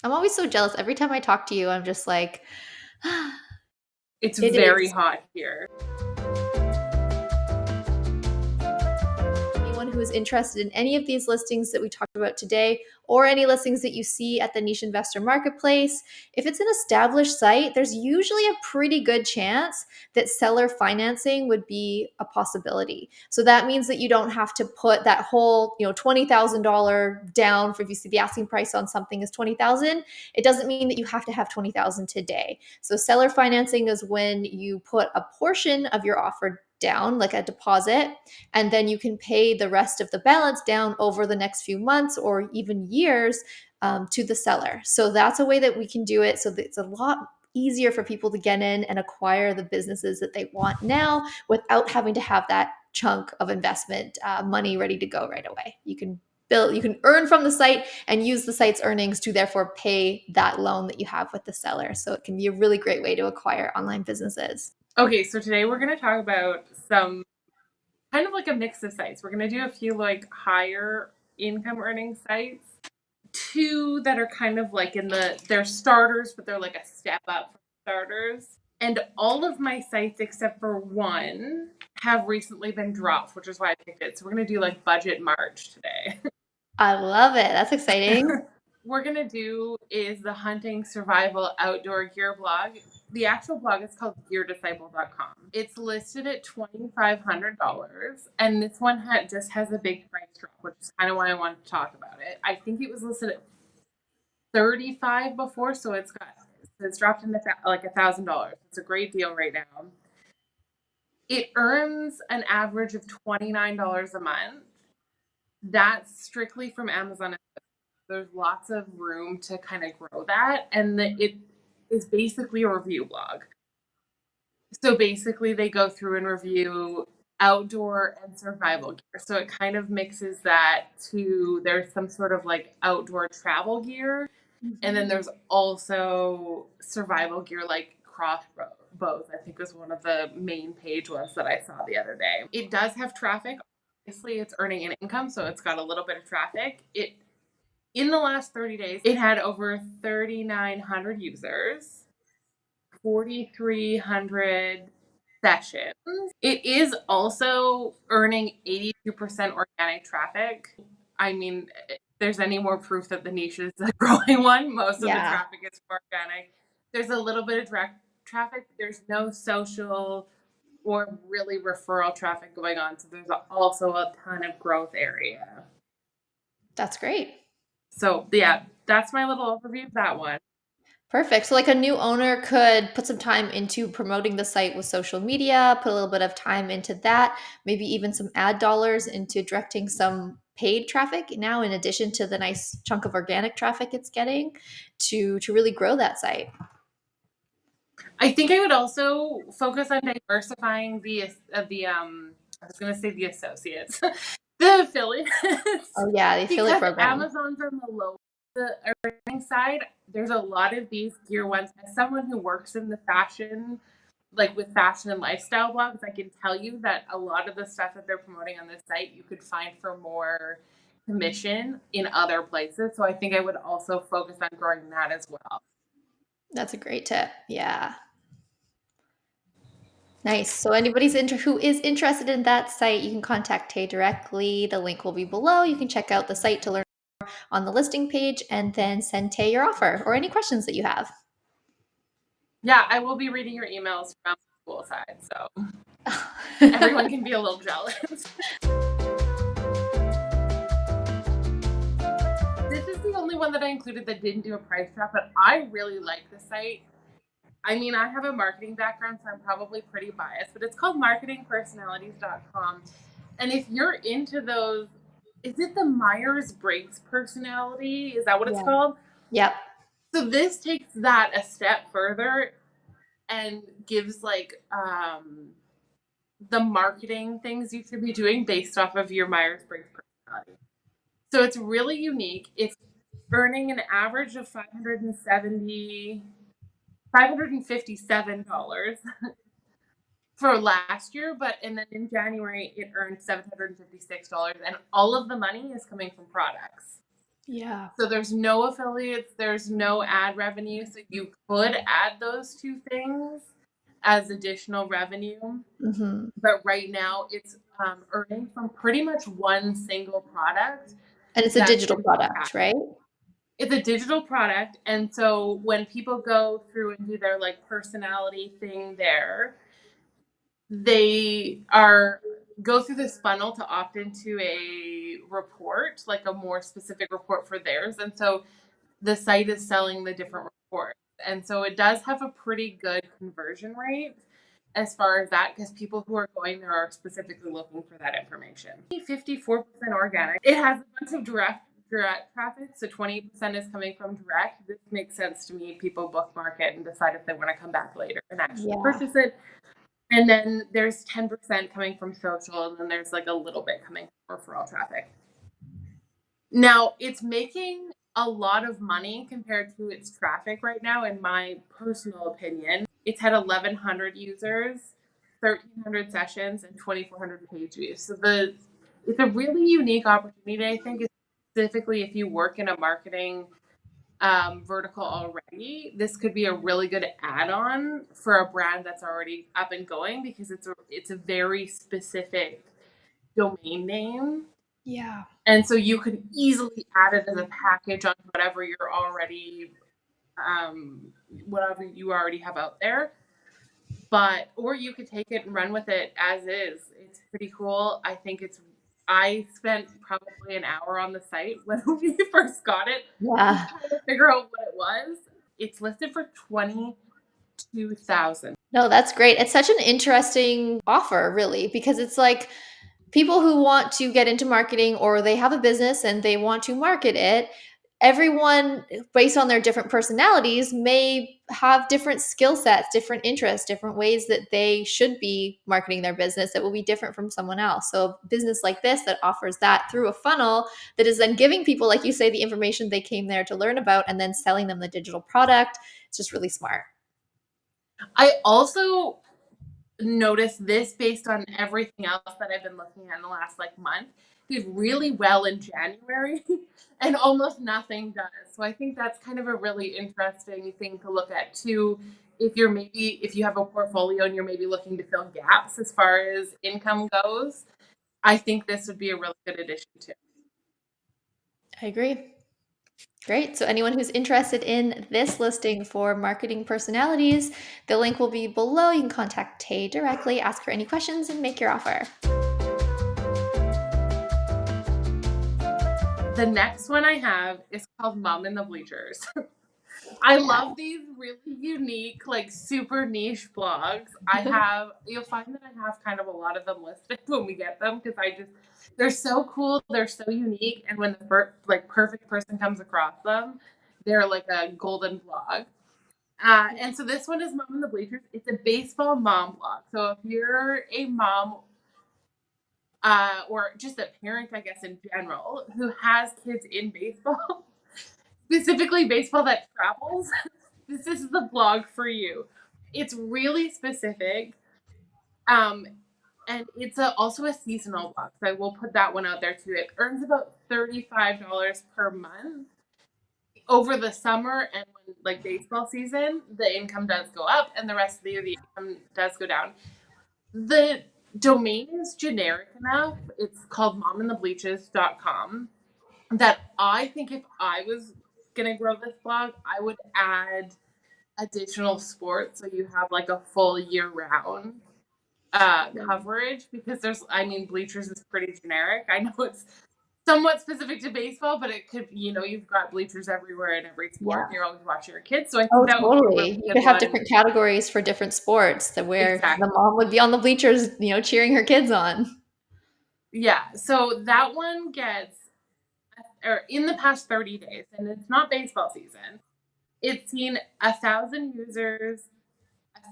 I'm always so jealous. Every time I talk to you, I'm just like, It's it very is. hot here. Anyone who is interested in any of these listings that we talked about today, or any listings that you see at the Niche Investor Marketplace, if it's an established site, there's usually a pretty good chance that seller financing would be a possibility. So that means that you don't have to put that whole, $20,000 down for, if you see the asking price on something is 20,000, it doesn't mean that you have to have 20,000 today. So seller financing is when you put a portion of your offer down, like a deposit, and then you can pay the rest of the balance down over the next few months or even years to the seller. So that's a way that we can do it. So that it's a lot easier for people to get in and acquire the businesses that they want now without having to have that chunk of investment money ready to go right away. You can earn from the site and use the site's earnings to therefore pay that loan that you have with the seller. So it can be a really great way to acquire online businesses. Okay, so today we're going to talk about some kind of like a mix of sites. We're going to do a few like higher income earning sites, two that are kind of like they're starters, but they're like a step up from starters. And all of my sites except for one have recently been dropped, which is why I picked it. So we're going to do like budget March today. I love it. That's exciting. We're going to do is the hunting survival outdoor gear blog. The actual blog is called geardisciple.com. It's listed at $2,500, and this one just has a big price drop, which is kind of why I wanted to talk about it. I think it was listed at 35 before, so it's dropped in like $1,000. It's a great deal right now. It earns an average of $29 a month. That's strictly from Amazon. There's lots of room to kind of grow that, and it is basically a review blog. So basically, they go through and review outdoor and survival gear. So it kind of mixes that to there's some sort of like outdoor travel gear, and then there's also survival gear like crossbows. I think was one of the main page ones that I saw the other day. It does have traffic. Obviously, it's earning an income, so it's got a little bit of traffic. In the last 30 days, it had over 3,900 users, 4,300 sessions. It is also earning 82% organic traffic. I mean, if there's any more proof that the niche is a growing one, most of the Yeah. traffic is organic. There's a little bit of direct traffic, but there's no social or really referral traffic going on. So there's also a ton of growth area. That's great. So yeah, that's my little overview of that one. Perfect. So, like a new owner could put some time into promoting the site with social media, put a little bit of time into that, maybe even some ad dollars into directing some paid traffic now, in addition to the nice chunk of organic traffic it's getting to really grow that site. I think I would also focus on diversifying the I was gonna say the associates, the affiliates, Oh, yeah, the affiliate because program. Amazon's on the earning side. There's a lot of these gear ones. As someone who works in the fashion, like with fashion and lifestyle blogs, I can tell you that a lot of the stuff that they're promoting on this site you could find for more commission in other places. So I think I would also focus on growing that as well. That's a great tip. Yeah. Nice. So who is interested in that site, you can contact Tay directly. The link will be below. You can check out the site to learn on the listing page and then send Tay your offer or any questions that you have. Yeah, I will be reading your emails from the school side, so everyone can be a little jealous. This is the only one that I included that didn't do a price drop, but I really like the site. I mean, I have a marketing background, so I'm probably pretty biased, but it's called marketingpersonalities.com. And if you're into those, is it the Myers-Briggs personality? Is that what it's Yeah. called? Yep. So this takes that a step further and gives like the marketing things you should be doing based off of your Myers-Briggs personality. So it's really unique. It's earning an average of $557 for last year, and then in January it earned $756, and all of the money is coming from products. Yeah. So there's no affiliates, there's no ad revenue. So you could add those two things as additional revenue. Mhm. But right now it's earning from pretty much one single product And it's a that's digital been product, right? it's a digital product, and so when people go through and do their like personality thing there, they are go through this funnel to opt into a report, like a more specific report for theirs. And so the site is selling the different reports. And so it does have a pretty good conversion rate as far as that, because people who are going there are specifically looking for that information. 54% organic. It has a bunch of direct traffic, so 20% is coming from direct. This makes sense to me. People bookmark it and decide if they want to come back later and actually Yeah. purchase it. And then there's 10% coming from social, and then there's like a little bit coming from referral traffic. Now, it's making a lot of money compared to its traffic right now, in my personal opinion. It's had 1,100 users, 1,300 sessions, and 2,400 page views. So it's a really unique opportunity, I think, specifically if you work in a marketing vertical already. This could be a really good add-on for a brand that's already up and going, because it's a very specific domain name, Yeah. and so you could easily add it as a package on whatever you're already, whatever you already have out there. But, or you could take it and run with it as is. It's pretty cool. I spent probably an hour on the site when we first got it, just Yeah. trying to figure out what it was. It's listed for 22,000. No, that's great. It's such an interesting offer, really, because it's like people who want to get into marketing or they have a business and they want to market it. Everyone, based on their different personalities, may have different skill sets, different interests, different ways that they should be marketing their business that will be different from someone else. So, a business like this that offers that through a funnel that is then giving people, like you say, the information they came there to learn about and then selling them the digital product, it's just really smart. I also noticed this based on everything else that I've been looking at in the last like month. Did really well in January and almost nothing does. So I think that's kind of a really interesting thing to look at too. If you have a portfolio and you're maybe looking to fill gaps as far as income goes, I think this would be a really good addition too. I agree. Great. So, anyone who's interested in this listing for marketing personalities, the link will be below. You can contact Tay directly, ask her any questions, and make your offer. The next one I have is called Mom in the Bleachers. I Yeah. love these really unique, like super niche blogs. You'll find that I have kind of a lot of them listed when we get them, because they're so cool, they're so unique, and when the like perfect person comes across them, they're like a golden blog. And so this one is Mom in the Bleachers. It's a baseball mom blog. So if you're a mom, or just a parent, I guess in general, who has kids in baseball, specifically baseball that travels, this is the blog for you. It's really specific. Um, and it's also a seasonal blog. So I will put that one out there too. It earns about $35 per month over the summer, and when like baseball season, the income does go up, and the rest of the year the income does go down. The domain is generic enough. It's called mominthebleaches.com, that I think if I was gonna grow this blog, I would add additional sports, so you have like a full year round coverage, because bleachers is pretty generic. I know it's somewhat specific to baseball, but it could, you've got bleachers everywhere in every sport, Yeah. and you're always watching your kids, so I think Oh, that would be a really totally. You good could have one. different categories for different sports that where the Exactly. mom would be on the bleachers, cheering her kids on. Yeah, so that one gets, or in the past 30 days, and it's not baseball season, it's seen 1,000 users,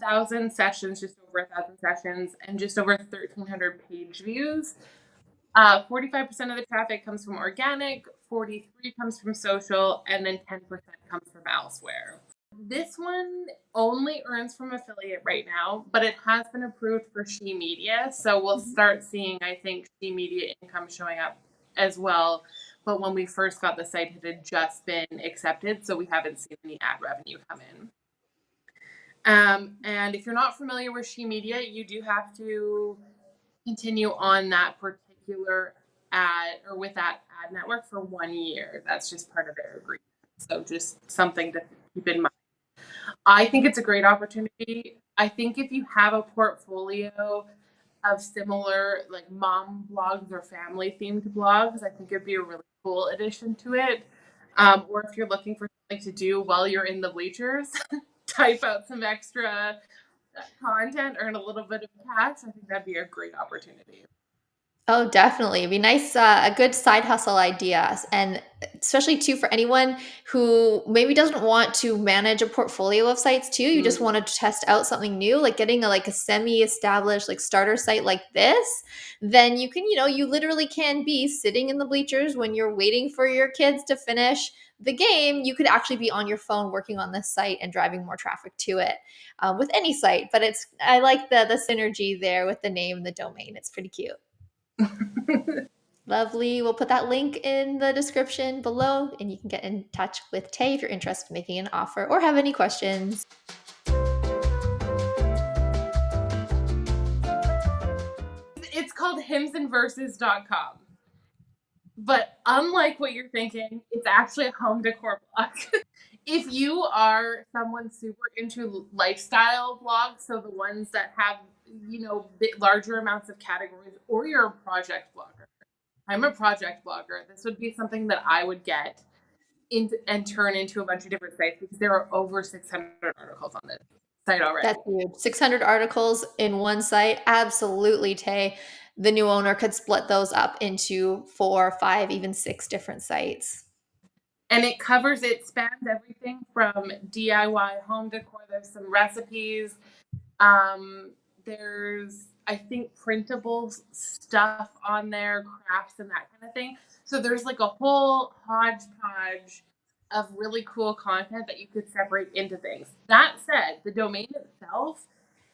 1,000 sessions, just over 1,000 sessions, and just over 1,300 page views. 45% of the traffic comes from organic, 43 comes from social, and then 10% comes from elsewhere. This one only earns from affiliate right now, but it has been approved for She Media, so we'll Mhm. start seeing, I think, She Media income showing up as well but when we first got the site, it had just been accepted, so we haven't seen any ad revenue come in. And if you're not familiar with She Media, you do have to continue on that particular ad or with that ad network for 1 year. That's just part of their agreement. So just something to keep in mind. I think it's a great opportunity. I think if you have a portfolio of similar like mom blogs or family themed blogs, I think it'd be a really cool addition to it. Or if you're looking for something to do while you're in the bleachers, type out some extra content, earn a little bit of cash. I think that'd be a great opportunity. Oh, definitely. It'd be nice, a good side hustle idea, and especially too for anyone who maybe doesn't want to manage a portfolio of sites too. You just Mm. want to test out something new, like getting a like a semi-established like starter site like this. Then you can, you literally can be sitting in the bleachers when you're waiting for your kids to finish the game. You could actually be on your phone working on this site and driving more traffic to it, with any site. But I like the synergy there with the name, the domain. It's pretty cute. Lovely. We'll put that link in the description below, and you can get in touch with Tay if you're interested in making an offer or have any questions. It's called hymnsandverses.com. But unlike what you're thinking, it's actually a home decor blog. If you are someone super into lifestyle blogs, so the ones that have, bit larger amounts of categories, or you're a project blogger. I'm a project blogger. This would be something that I would get into and turn into a bunch of different sites because there are over 600 articles on this site already. That's huge. 600 articles in one site. Absolutely, Tay. The new owner could split those up into 4, 5, even 6 different sites. And it spans everything from DIY home decor. There's some recipes. Um, there's, I think, printable stuff on there, crafts and that kind of thing. So there's like a whole hodgepodge of really cool content that you could separate into things. That said, the domain itself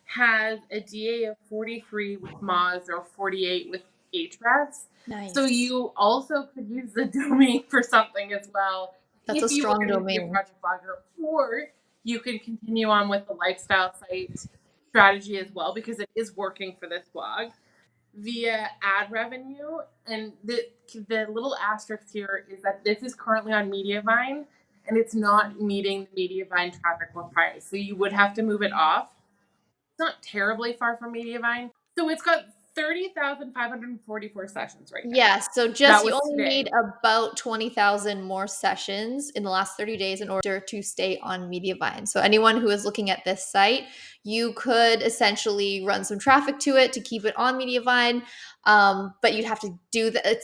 has a DA of 43 with Moz or 48 with Ahrefs. So Nice. you also could use the domain for something as well That's a if you were strong going to be a domain. project blogger, or you can continue on with the lifestyle site strategy as well because it is working for this blog via ad revenue. And the little asterisk here is that this is currently on Mediavine and it's not meeting the Mediavine traffic requirements. So you would have to move it off. It's not terribly far from Mediavine. So it's got 30,544 sessions right now. Yeah, so That just you was only today. need about 20,000 more sessions in the last 30 days in order to stay on Mediavine. So anyone who is looking at this site, you could essentially run some traffic to it to keep it on Mediavine, but you'd have to do that.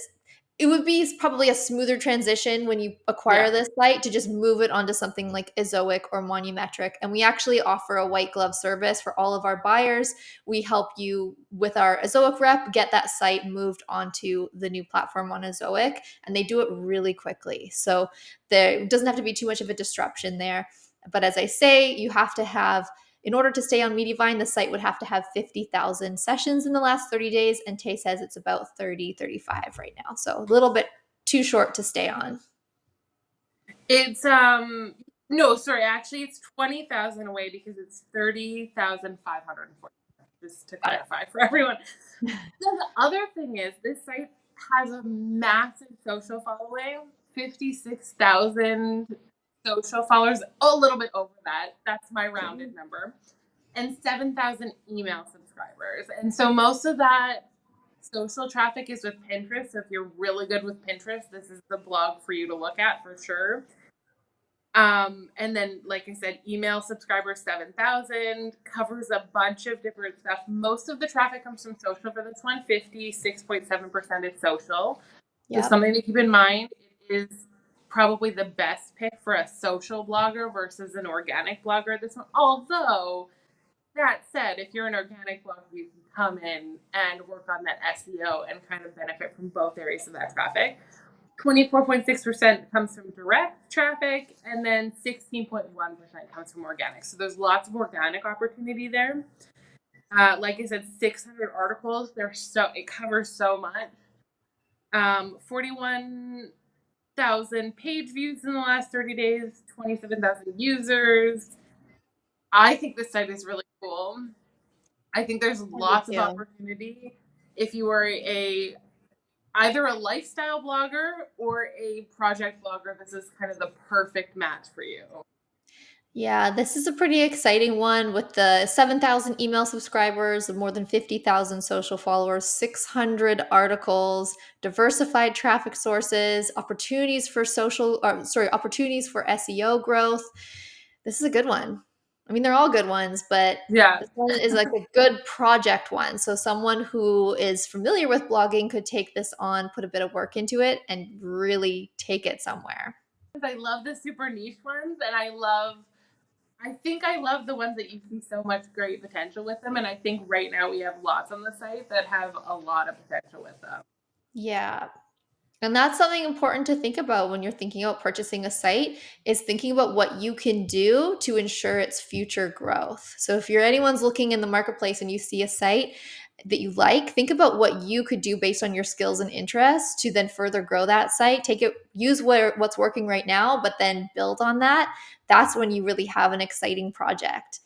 It would be probably a smoother transition when you acquire Yeah. this site to just move it onto something like Ezoic or Monumetric. And we actually offer a white glove service for all of our buyers. We help you with our Ezoic rep get that site moved onto the new platform on Ezoic, and they do it really quickly. So there doesn't have to be too much of a disruption there. But as I say, you have to have, in order to stay on Mediavine, the site would have to have 50,000 sessions in the last 30 days. And Tay says it's about 30, 35 right now. So a little bit too short to stay on. It's no, sorry, actually it's 20,000 away because it's 30,540. Just to Got it. clarify for everyone. The other thing is this site has a massive social following, 56,000 social followers, a little bit over that. That's my rounded number. And 7,000 email subscribers. And so most of that social traffic is with Pinterest. So if you're really good with Pinterest, this is the blog for you to look at for sure. And then, like I said, email subscribers 7,000, covers a bunch of different stuff. Most of the traffic comes from social for this one. 56.7% is social. Just Yep. something to keep in mind. It is probably the best pick for a social blogger versus an organic blogger. This one, although that said, if you're an organic blogger, you can come in and work on that SEO and kind of benefit from both areas of that traffic. 24.6% comes from direct traffic, and then 16.1% comes from organic. So there's lots of organic opportunity there. Like I said, 600 articles. It covers so much. 41 1,000 page views in the last 30 days, 27,000 users. I think this site is really cool. I think there's I do lots of too. opportunity if you are a either a lifestyle blogger or a project blogger. This is kind of the perfect match for you. Yeah, this is a pretty exciting one with the 7,000 email subscribers, more than 50,000 social followers, 600 articles, diversified traffic sources, opportunities for opportunities for SEO growth. This is a good one. I mean, they're all good ones, but Yeah. this one is like a good project one. So someone who is familiar with blogging could take this on, put a bit of work into it, and really take it somewhere. I love the super niche ones, and I think I love the ones that you see so much great potential with them. And I think right now we have lots on the site that have a lot of potential with them. Yeah. And that's something important to think about when you're thinking about purchasing a site is thinking about what you can do to ensure its future growth. So if you're anyone's looking in the marketplace and you see a site that you like, think about what you could do based on your skills and interests to then further grow that site. Take it, use what's working right now, but then build on that. That's when you really have an exciting project.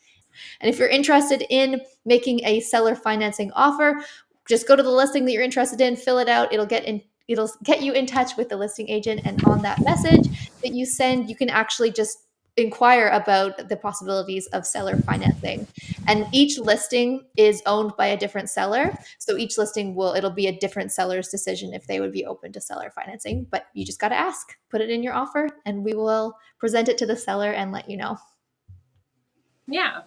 And if you're interested in making a seller financing offer, just go to the listing that you're interested in, fill it out. It'll get you in touch with the listing agent, and on that message that you send, you can actually just inquire about the possibilities of seller financing. And each listing is owned by a different seller, so each listing it'll be a different seller's decision if they would be open to seller financing, but you just got to ask, put it in your offer, and we will present it to the seller and let you know. Yeah.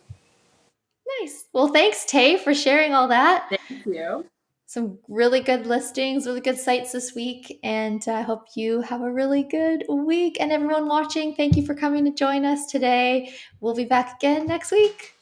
Nice. Well, thanks, Tay, for sharing all that. Thank you. Some really good listings, really good sites this week. And I hope you have a really good week. And everyone watching, thank you for coming to join us today. We'll be back again next week.